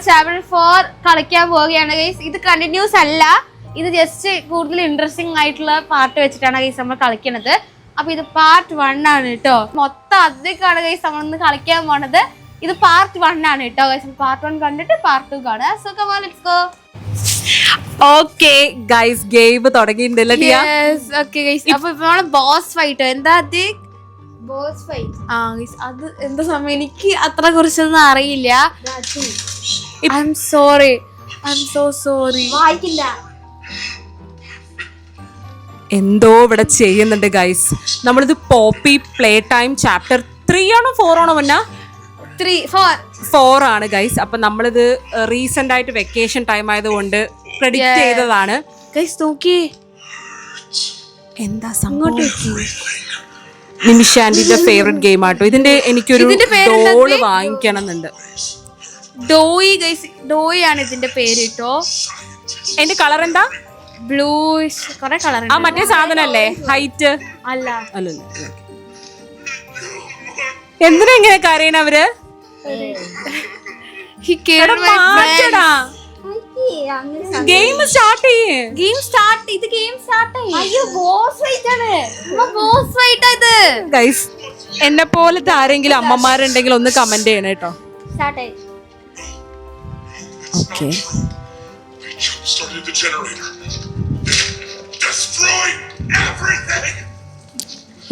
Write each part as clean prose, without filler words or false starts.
Chapter 4 കളിക്കാൻ പോവുകയാണ് guys. ഇത് കണ്ടിന്യൂസ് അല്ല, ഇത് ജസ്റ്റ് കൂടുതൽ ഇൻട്രസ്റ്റിംഗ് ആയിട്ടുള്ള പാർട്ട് വെച്ചിട്ടാണ് ഗൈസ് നമ്മൾ കളിക്കുന്നത്. അപ്പൊ ഇത് പാർട്ട് 1 ആണ് കേട്ടോ. മൊത്തം അധികമാണ് ഗൈസ് നമ്മളിന്ന് കളിക്കാൻ പോണത്. ഇത് പാർട്ട് 1 ആണ് കേട്ടോ ഗൈസ്. പാർട്ട് 1 കണ്ടിട്ട് പാർട്ട് 2 കാണാം. So come on, let's go. Okay guys, game തുടങ്ങിയിട്ടുണ്ടല്ലോ. Yes, okay guys. അപ്പൊ നമ്മള് ബോസ് ഫൈറ്റ്. എന്താ അത്? Boss fight. ആ ഗൈസ്, അത് എന്താ സമയം എനിക്ക് അത്ര കുറിച്ചൊന്നും അറിയില്ല. I am sorry, I am so sorry. വായിക്കില്ല. എന്തോ ഇവിടെ ചെയ്യുന്നുണ്ട് ഗൈസ്. നമ്മളിത് പോപ്പി പ്ലേ ടൈം ചാപ്റ്റർ 3 ആണോ 4 ആണോ? മുന്ന 4 ആണ് ഗൈസ്. അപ്പൊ നമ്മളിത് റീസെന്റ് ആയിട്ട് വെക്കേഷൻ ടൈം ആയതുകൊണ്ട് പ്രെഡിക്റ്റ് ചെയ്തതാണ് ഗൈസ്. നോക്കി എന്താ സംഭവം. നിമിഷാന്റിന്റെ ഫേവറേറ്റ് ഗെയിം ആട്ടോ ഇതിന്റെ. എനിക്കൊരു ഡോള് വാങ്ങിക്കണം എന്നുണ്ട്. ഡോയി ഗൈസ്, ഡോയി ആണ് ഇതിന്റെ പേര് കേട്ടോ. എന്റെ കളർ എന്താ? ബ്ലൂയിഷ്. കുറെ കളർ. ആ മറ്റേ സാധനല്ലേ, ഹൈറ്റ് അല്ല. എന്തിനാ ഇങ്ങനെ കരയണവര്? ഗെയിം സ്റ്റാർട്ട് ചെയ്യേ. Game start. ഇത് ഗെയിം സ്റ്റാർട്ട് ആയി. അയ്യോ, ബോസ് ഫൈറ്റ് ആണ്. ബോസ് ഫൈറ്റ് ഇത് ഗൈസ്. എന്നെ പോലത്തെ ആരെങ്കിലും അമ്മമാരുണ്ടെങ്കിൽ ഒന്ന് കമന്റ് ചെയ്യണം കേട്ടോ. സ്റ്റാർട്ട് ആയി. ഓക്കേ.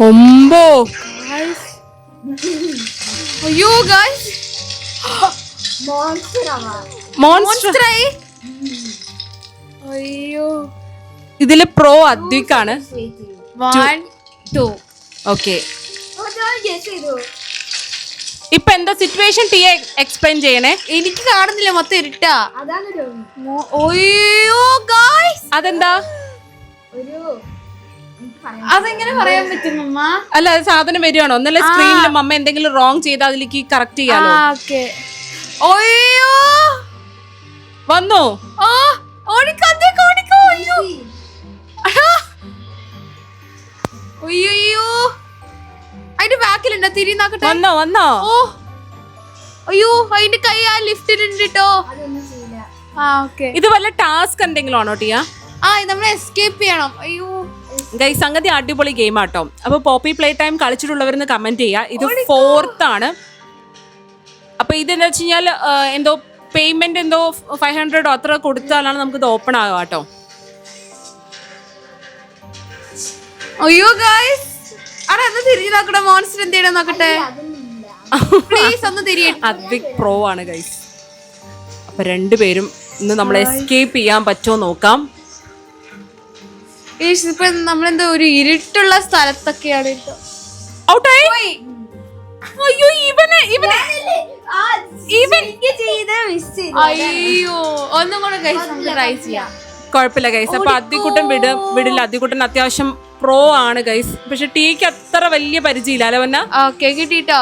ഒമ്പോ. അയ്യോ ഗൈസ്, മോൺസ്റ്റർ ആയി. അയ്യോ, ഇതില് പ്രോ അദ്വിക്കാണ്. 1 2. ഓക്കെ, ഇപ്പൊ എന്താ സിറ്റുവേഷൻ ടീ എക്സ്പ്ലെയിൻ ചെയ്യണേ. എനിക്ക് കാണുന്നില്ല, മൊത്തം ഇരുട്ടാ. അയ്യോ ഗൈസ്, അതെന്താ? അതെങ്ങനെ പറയാൻ പറ്റും മമ്മ? അല്ല, അത് സാധനം വരികയാണോ? ഒന്നല്ല സ്ക്രീനിൽ മമ്മ എന്തെങ്കിലും റോങ് ചെയ്താൽ അതിലേക്ക് കറക്റ്റ് ചെയ്യാലോ. അയ്യോ, വന്നോ? അയ്യോ, അതിന്റെ ബാക്കിലുണ്ടോ? തിരി നോക്കട്ടെ. വന്നോ വന്നോ? ഓ അയ്യോ, അതിന്റെ കൈ ആ ലിഫ്റ്റിലുണ്ട് കേട്ടോ. ഇത് വല്ല ടാസ്ക് എന്തെങ്കിലും ആണോ ടിയ? നമ്മൾ എസ്കേപ്പ് ചെയ്യണം. അയ്യോ ഗൈസ്, സംഗതി അടിപൊളി ഗെയിം ആട്ടോ. അപ്പൊ പോപ്പി പ്ലേ ടൈം കളിച്ചിട്ടുള്ളവരെന്ന് കമന്റ് ചെയ്യാ. ഇത് 4th ആണ്. അപ്പൊ ഇതെന്താ വെച്ച് കഴിഞ്ഞാൽ എന്തോ പേയ്മെന്റ് എന്തോ 500 അത്ര കൊടുത്താലാണ് നമുക്ക് ഇത് ഓപ്പൺ ആവുക കേട്ടോ. അയ്യോ ഗൈസ്, അതെന്താ തിരിഞ്ഞു നോക്കട്ടെ. മോൺസ്റ്റർ എന്ത് ചെയ്യണം നോക്കട്ടെ പ്ലീസ്, ഒന്ന് തിരിയട്ടെ. അദ്വിക് പ്രോ ആണ് ഗൈസ്. അപ്പൊ രണ്ടുപേരും ഇന്ന് നമ്മൾ എസ്കേപ്പ് ചെയ്യാൻ പറ്റുമോ നോക്കാം. ഇപ്പൊ നമ്മളെന്താ ഒരു ഇരുട്ടുള്ള സ്ഥലത്തൊക്കെയാണ്. അയ്യോ, ഒന്നും കൂടെ ഗൈസ് നമുക്ക് ട്രൈ ചെയ്യാം. കുഴപ്പമില്ല ഗൈസ്. അപ്പൊ അദ്വിക്കുട്ടൻ വിടില്ല. അദ്വിക്കുട്ടൻ അത്യാവശ്യം പ്രോ ആണ് ഗൈസ്. പക്ഷെ ടീക്ക് അത്ര വലിയ പരിചയമില്ല അല്ലെ വന്ന. ഓക്കെ, കിട്ടിട്ടോ?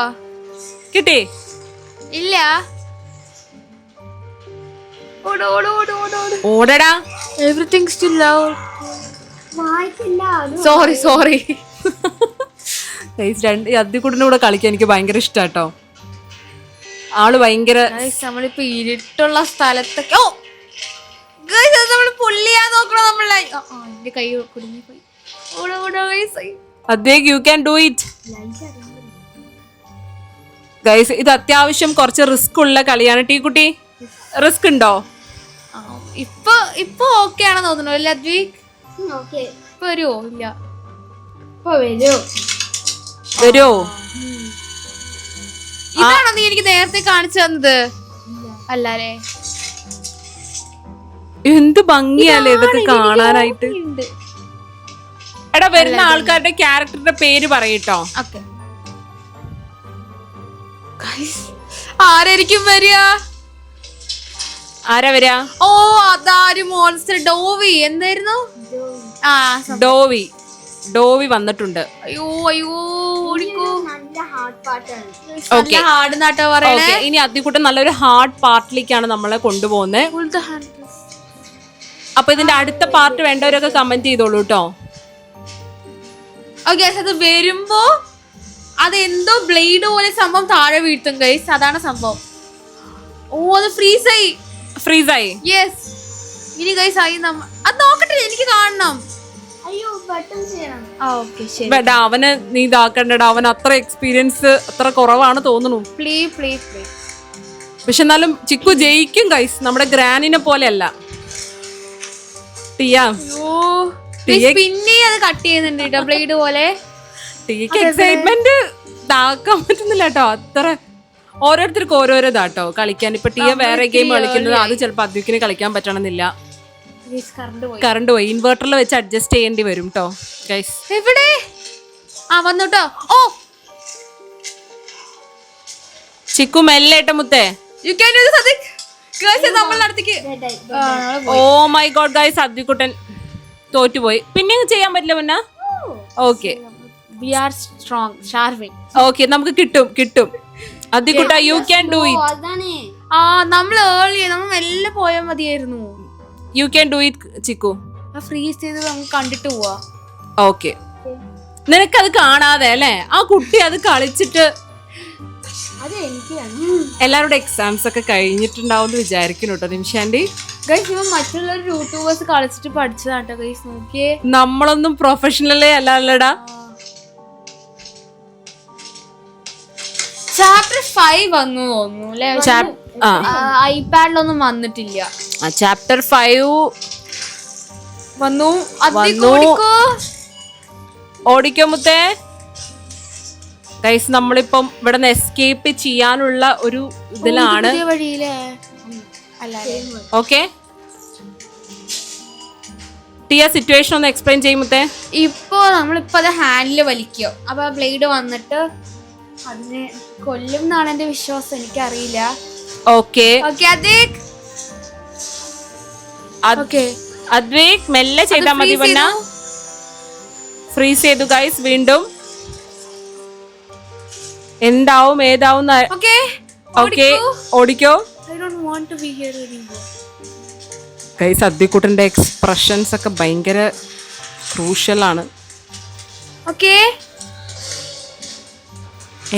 കിട്ടി? ഇല്ല. ഓടടാ. Everything still love. Sorry guys. അദ്വിക്കുട്ടൻ്റെ കൂടെ കളിക്കാൻ എനിക്ക് ഭയങ്കര ഇഷ്ടാട്ടോ. ആള് ഭയങ്കര. നമ്മളിപ്പോ ഇരുട്ടുള്ള സ്ഥലത്തൊക്കെ നമ്മൾ പൊള്ളിയാ നോക്കണം. നമ്മളെ എന്റെ കൈ കുടുങ്ങിപ്പോയി. Advaik, you can do it guys. ഇത് അത്യാവശ്യം കുറച്ച് റിസ്ക് ഉള്ള കളിയാണ്. ടീ കുട്ടി, റിസ്ക് ഉണ്ടോ? ഇപ്പൊ ഓക്കെ ആണെന്ന് തോന്നുന്നു അല്ലേ അദ്വൈക്? ഇപ്പൊ വരുമോ? ഇല്ല, വരുമോ? ഇതാണോ നീ എനിക്ക് നേരത്തെ കാണിച്ചു തന്നത്? അല്ലേ? എന്ത് ഭംഗിയല്ലേ ഇതൊക്കെ കാണാനായിട്ട്. എടാ, വരുന്ന ആൾക്കാരുടെ ക്യാരക്ടറുടെ പേര് പറയട്ടോ. ആരായിരിക്കും വരിക? ആരാ വരിക? ഓ, അതാര് മോൺസ്റ്റർ. ഡോവി എന്തായിരുന്നു? ഡോവി വന്നിട്ടുണ്ട്. അയ്യോ അയ്യോ, ഹാർഡ് നാട്ടോ പറയണേ. ഇനി അദ്വിക്കുട്ടൻ നല്ലൊരു ഹാർഡ് പാർട്ടിലേക്കാണ് നമ്മളെ കൊണ്ടുപോകുന്നത്. അപ്പൊ ഇതിന്റെ അടുത്ത പാർട്ട് വേണ്ടവരൊക്കെ കമന്റ് ചെയ്തോളൂ കേട്ടോ. അത് വരുമ്പോ അതെന്തോ ബ്ലേഡ് പോലെ സംഭവം താഴെ വീഴ്ത്തും ഗൈസ്. അതാണ് സംഭവം. ഓ അത് ഫ്രീസായി. ഫ്രീസായി. യെസ്. ഇനി ഗൈസ് ആയി അത് നോക്കട്ടെ, എനിക്ക് കാണണം. അയ്യോ ബട്ടൺ ചെയ്യണം. ഓക്കെ ശരി. ബട്ട് അവന് നീ ഇതാക്കണ്ടടാ, അവൻ അത്ര എക്സ്പീരിയൻസ് അത്ര കുറവാണ് തോന്നുന്നു. പ്ലീസ്. പക്ഷെ എന്നാലും ചിക്കു ജയിക്കും ഗൈസ്, നമ്മുടെ ഗ്രാനിനെ പോലെയല്ല. ടിയ പിന്നെ അത് കട്ട് ചെയ്യുന്നുണ്ട് കേട്ടോ, ബ്ലേഡ് പോലെ. ടിയക്ക് എക്സൈറ്റ്മെന്റ് ഇതാക്കാൻ പറ്റുന്നില്ല കേട്ടോ. അത്ര ഓരോരുത്തർക്കും ഓരോരോ ഇതാട്ടോ കളിക്കാൻ. ഇപ്പൊ ടിയ വേറെ ഗെയിം കളിക്കുന്നത്, അത് ചിലപ്പോ അദ്വിക്കിന് കളിക്കാൻ പറ്റണമെന്നില്ല. കറണ്ട് പോയി. ഇൻവെർട്ടറിൽ വെച്ച് അഡ്ജസ്റ്റ് ചെയ്യേണ്ടി വരും കേട്ടോ ഗൈസ്. എവിടെ വന്നുട്ടോ. ഓ ചിക്കു മെല്ലേട്ട മുത്തേ. You can do this Adik. Guys നമ്മൾ അടുത്തേക്ക്. ഓ മൈ ഗോഡ് ഗൈസ്, അദ്വിക്കുട്ടൻ തോറ്റുപോയി. പിന്നെ ചെയ്യാൻ പറ്റില്ല മുന്ന. Okay we are strong Sharvin. Okay നമുക്ക് കിട്ടും. അദ്വിക്കുട്ട യു ക്യാൻ ഡു ഇറ്റ്. അതാണ് നമ്മൾ നമ്മൾ മെല്ലെ പോയാൽ മതിയായിരുന്നു. You can do it Chikku. Freeze ചെയ്ത് നമുക്ക് കണ്ടിട്ട് പോവാ. ഓക്കെ നിനക്കത് കാണാതെ അല്ലേ ആ കുട്ടി അത് കളിച്ചിട്ട്. അത് എനിക്ക് എല്ലാവരുടെ എക്സാംസ് ഒക്കെ കഴിഞ്ഞിട്ടുണ്ടാവും എന്ന് വിചാരിക്കുന്നു കേട്ടോ നിമിഷാൻഡി. ഗൈസ് ഇവൻ മറ്റുള്ള യൂട്യൂബേഴ്സ് കളിച്ചിട്ട് പഠിച്ചതാട്ടോ ഗൈസ്. നോക്കിയേ, നമ്മളൊന്നും പ്രൊഫഷണലേ അല്ലടാ. ചാപ്റ്റർ 5 വന്നു തോന്നുന്നു അല്ലേ? ഐപാഡിലൊന്നും വന്നിട്ടില്ല. ചാപ്റ്റർ 5 വന്നു. ഓടിക്കോ മുത്തേ. ഗൈസ് നമ്മളിപ്പം ഇവിടെ നിന്ന് എസ്കേപ്പ് ചെയ്യാനുള്ള ഒരു ഇതിലാണ്. ഓക്കെ ടിയ സിറ്റുവേഷൻ ഒന്ന് എക്സ്പ്ലെയിൻ ചെയ്യും മുത്തേ. നമ്മളിപ്പോ അത് ഹാൻഡില് വലിക്കോ, അപ്പൊ ബ്ലേഡ് വന്നിട്ട് അതിനെ കൊല്ലും എന്നാണ് എന്റെ വിശ്വാസം. എനിക്കറിയില്ല. ഓക്കെ അദ്വൈക് മെല്ലെ ചെയ്താ മതി. വന്ന ഫ്രീസ് ചെയ്തു ഗൈസ്. വീണ്ടും എന്താവും ഏതാവും. ഓക്കെ ഓടിക്കോ ഗൈസ്. അദ്വിക്കുട്ടന്റെ എക്സ്പ്രഷൻസ് ഒക്കെ ഭയങ്കര ക്രൂഷ്യൽ ആണ്.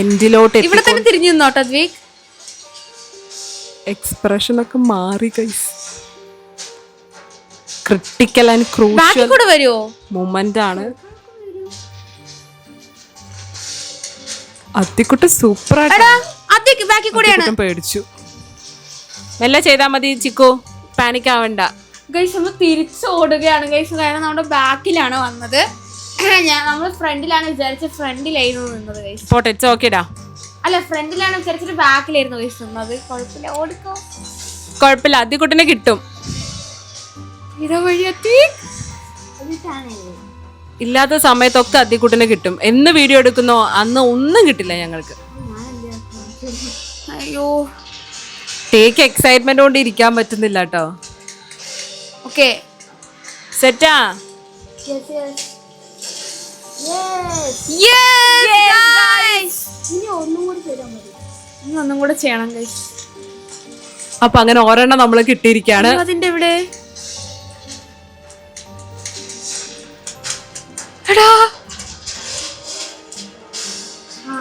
എൻഡിലോട്ട് ഇവിടെ തന്നെ തിരിഞ്ഞു നിന്നോട്ടോ അദ്വൈക്. എക്സ്പ്രഷൻ ഒക്കെ മാറി guys. Critical and crucial moment ആണ്. അദ്വിക്കുട്ട സൂപ്പർ ആയിട്ട് പേടിച്ചു. മെല്ലെ ചെയ്താ മതി ചിക്കു, പാനിക് ആവണ്ട. ഗൈസ് നമ്മൾ തിരിച്ചു ഓടുകയാണ് ഗൈസ്, കാരണം നമ്മുടെ ബാക്കിലാണ് വന്നത്. നമ്മള് ഫ്രണ്ടിലാണ് വിചാരിച്ച, ഫ്രണ്ടിലായിരുന്നു നിന്നത് ഗൈസ്. പോട്ടെ ഓക്കേടാ. അല്ല ഫ്രണ്ടിലാണ് വിചാരിച്ചിട്ട് ബാക്കിലായിരുന്നു ഗൈസ് നിന്നത്. കുഴപ്പമില്ല, ഓടിക്കോ. കുഴപ്പമില്ല, അദ്വിക്കുട്ടനെ കിട്ടും. ഇല്ലാത്ത സമയത്തൊക്കെ അദ്വിക്കുട്ടനെ കിട്ടും. എന്ന് വീഡിയോ എടുക്കുന്നോ അന്ന് ഒന്നും കിട്ടില്ല ഞങ്ങൾക്ക്. അയ്യോ ടേക്ക് എക്സൈറ്റ്മെന്റ് കൊണ്ട് ഇരിക്കാൻ പറ്റുന്നില്ല കേട്ടോ. ഓക്കെ സെറ്റാ. ഇനി ഒന്നും കൂടി ചെയ്താൽ മതി. ഇനി ഒന്നും കൂടെ ചെയ്യണം ഗൈസ്. അപ്പൊ അങ്ങനെ ഒരെണ്ണം നമ്മള് കിട്ടിയിരിക്കാണ്. അതിന്റെ ഇവിടെ എടാ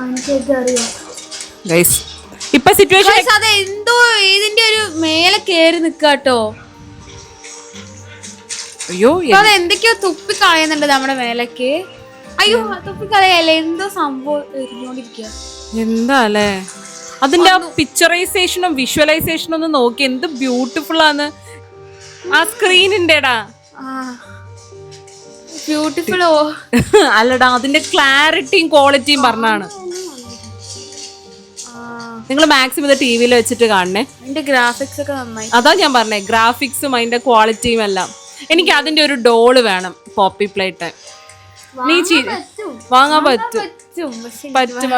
എനിക്കറിയാം ഗൈസ്. ഇപ്പൊ സിറ്റുവേഷൻ അത് എന്തോ ഇതിന്റെ ഒരു മേലെ കേറി നിക്കാട്ടോ. അയ്യോ അത് എന്തൊക്കെയോ തുപ്പി കളയുന്നുണ്ട് നമ്മുടെ മേലേക്ക്. അയ്യോ തുപ്പി കളയല്ലേ, എന്തോ സംഭവം എരിഞ്ഞോണ്ടിരിക്കുക. എന്താ അല്ലേ അതിന്റെ ആ പിക്ചറൈസേഷനും വിഷ്വലൈസേഷനും ഒന്ന് നോക്കി, എന്ത് ബ്യൂട്ടിഫുൾ ആണ് ആ സ്ക്രീനിന്റെടാ. ബ്യൂട്ടിഫുള്ളോ അല്ലടാ, അതിന്റെ ക്ലാരിറ്റിയും ക്വാളിറ്റിയും പറഞ്ഞാണ്. നിങ്ങൾ മാക്സിമം ഇത് ടിവിയിൽ വെച്ചിട്ട് കാണണേ. അതിന്റെ ഗ്രാഫിക്സ് ഒക്കെ നന്നായി. അതാ ഞാൻ പറഞ്ഞേ, ഗ്രാഫിക്സും അതിന്റെ ക്വാളിറ്റിയും എല്ലാം. എനിക്ക് അതിന്റെ ഒരു ഡോള് വേണം, പോപ്പി പ്ലേ ടൈം. നീ വാങ്ങാൻ പറ്റും.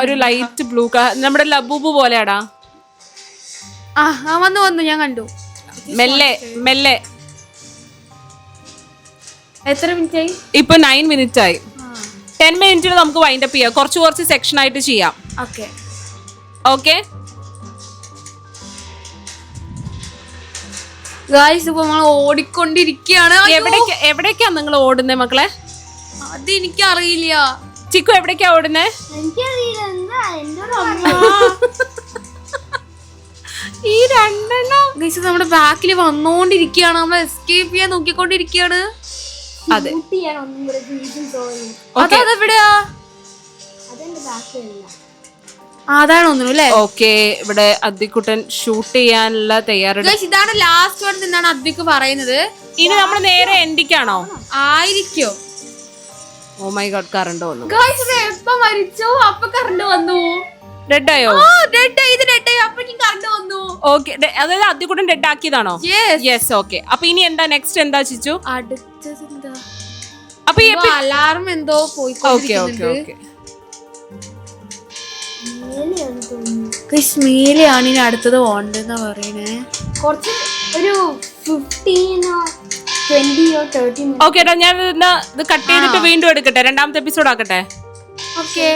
ഒരു ലൈറ്റ് ബ്ലൂ നമ്മുടെ ലബൂബു പോലെയാടാ. വന്നു ഞാൻ കണ്ടു. മെല്ലെ എത്ര മിനിറ്റ് ആയി? ഇപ്പൊ 9 മിനിറ്റ് ആയി. 10 മിനിറ്റിൽ നമുക്ക് വൈൻഡ് അപ്പ് ചെയ്യാം. കുറച്ച് സെക്ഷൻ ആയിട്ട് ചെയ്യാം. ഓക്കെ ഗായ്സ് ഇപ്പൊ നമ്മൾ ഓടിക്കൊണ്ടിരിക്കുകയാണ്. എവിടേക്കാ നിങ്ങൾ ഓടുന്നേ മക്കളെ? അത് എനിക്ക് അറിയില്ല. ചിക്കു എവിടേക്കാ ഓടുന്നേ? ഈ രണ്ടെണ്ണം ഗൈസ് നമ്മുടെ ബാക്കിൽ വന്നോണ്ടിരിക്കുകയാണ്, നമ്മൾ എസ്കേപ്പ് ചെയ്യാൻ നോക്കിക്കൊണ്ടിരിക്കുകയാണ്. അതെ ഷൂട്ട് ചെയ്യാൻ ഒന്നും കൂടെ reason sorry. അതെവിടെയാ? അതെന്റെ ബാക്കിലല്ല. അതാണ് ഒന്നും അല്ലേ? ഓക്കെ, ഇവിടെ അദ്വിക്കുട്ടൻ ഷൂട്ട് ചെയ്യാനുള്ള തയ്യാറെടുപ്പ്. ഗൈസ് ഇതാണ് ലാസ്റ്റ് വൺ എന്നാണ് അദ്വിക്ക് പറയുന്നത്. ഇനി നമ്മൾ നേരെ എൻഡിക്കാണോ? ആയിരിക്കോ? ഓ മൈ ഗോഡ്, കറണ്ട് വന്നു. ഗൈസ് എപ്പോ മരിച്ചോ അപ്പൊ കറണ്ട് വന്നു. ഡെഡ് ആയോ? ഇത് ഡെഡ് ആയി, അപ്പോഴേക്കും കറണ്ട് വന്നു. ഓക്കെ, അതായത് അദ്വിക്കുട്ടൻ ഡെഡ് ആക്കിയതാണോ? യെസ്. ഓക്കെ, അപ്പൊ ഇനി എന്താ നെക്സ്റ്റ് എന്താ ചിച്ചു? അടുത്തത് എന്താ? അപ്പൊ ഈ അലാറം എന്തോ പോയി. ഓക്കെ ഓക്കെ ഓക്കെ, മേലെയാണ് തോന്നുന്നു. ഗൈസ് മേലെയാണ് ഇനി അടുത്തത് ഓണ്ടെന്നാ പറയണേ. കുറച്ച് ഒരു 15 or 20 or 30 minutes. ഓക്കെ, ഞാൻ ഇത് കട്ട് ചെയ്തിട്ട് വീണ്ടും എടുക്കട്ടെ, രണ്ടാമത്തെ എപ്പിസോഡ് ആക്കട്ടെ. ഓക്കെ